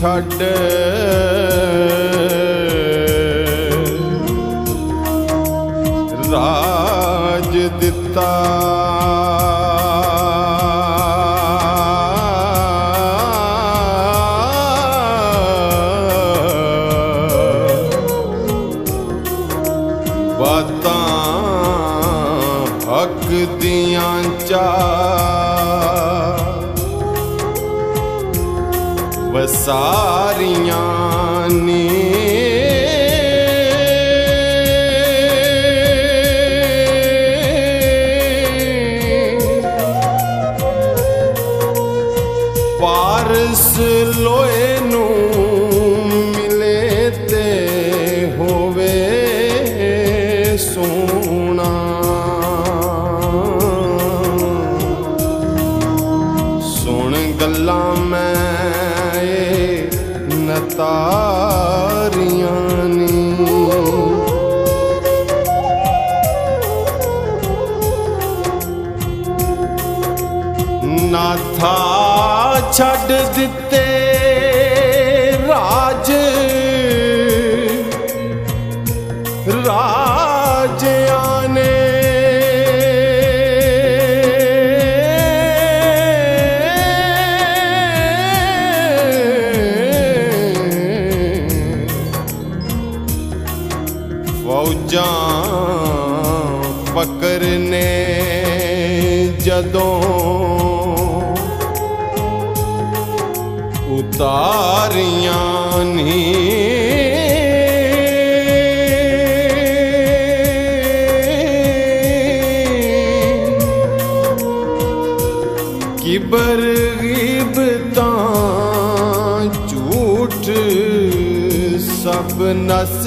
छड़ राज दिता। बातां हक दियां वसारियां ने पारस लोए नू मिले ते होवे सोना। सुन गल्लां मैं नतारियां नी। नाथा छड़ दिते राज राजियां ने। फौजां पकड़ने जदों उतारियां नी। किबर गिबतां झूठ सब नस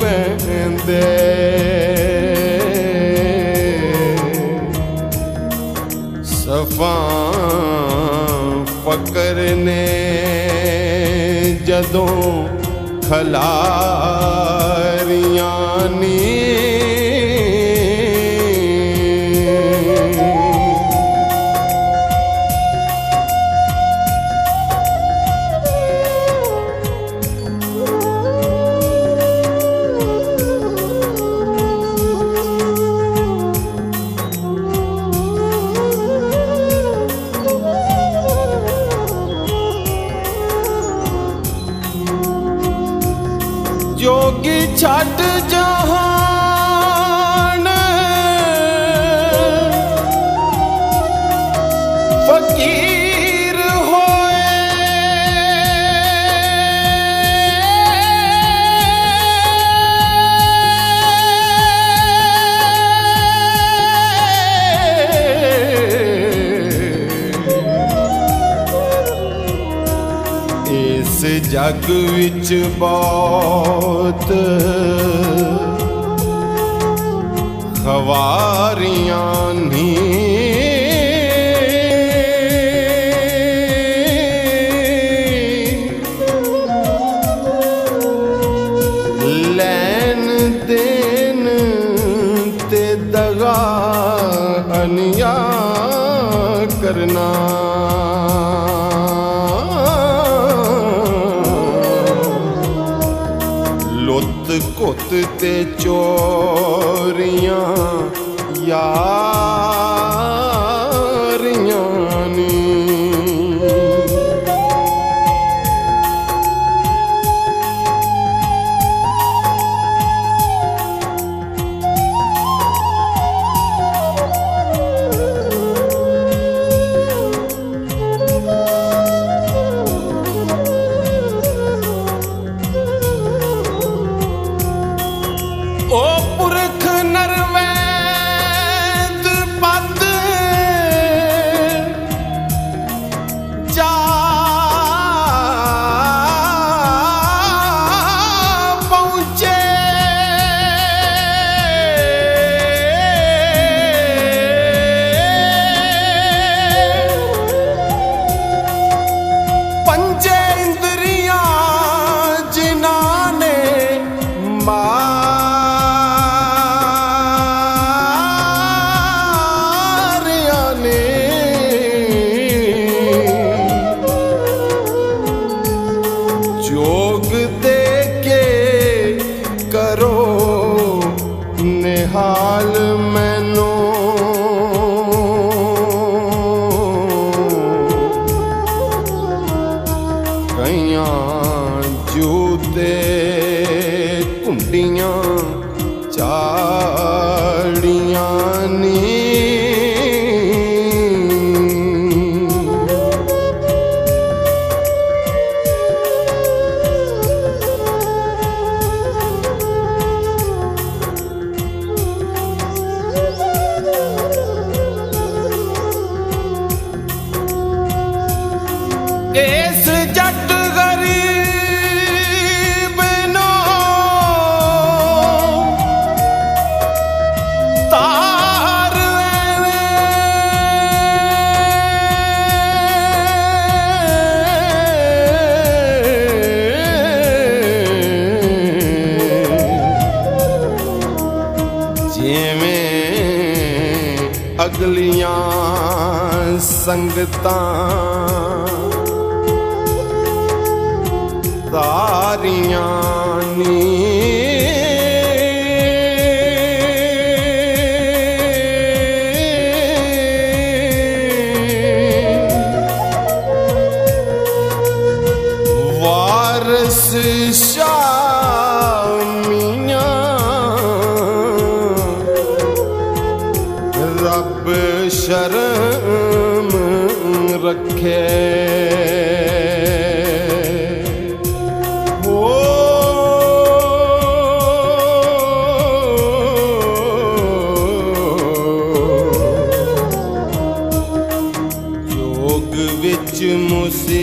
वहंदे। सफां फकरने जदों खलारियां नी। जोगी छड़ जहान फकीर होए। इस जग विच बहुत खवारियां नी। लैन देन ते दगा अनिया करना। लुत कुत ते चोरियां यारियां नी। ओ पुरख नरवै इस जट गरीब नो तार जिवें अगलियां संगतां तारियां नी वारस शाह मियां रब शर्म रखे योग विच मुसीबतां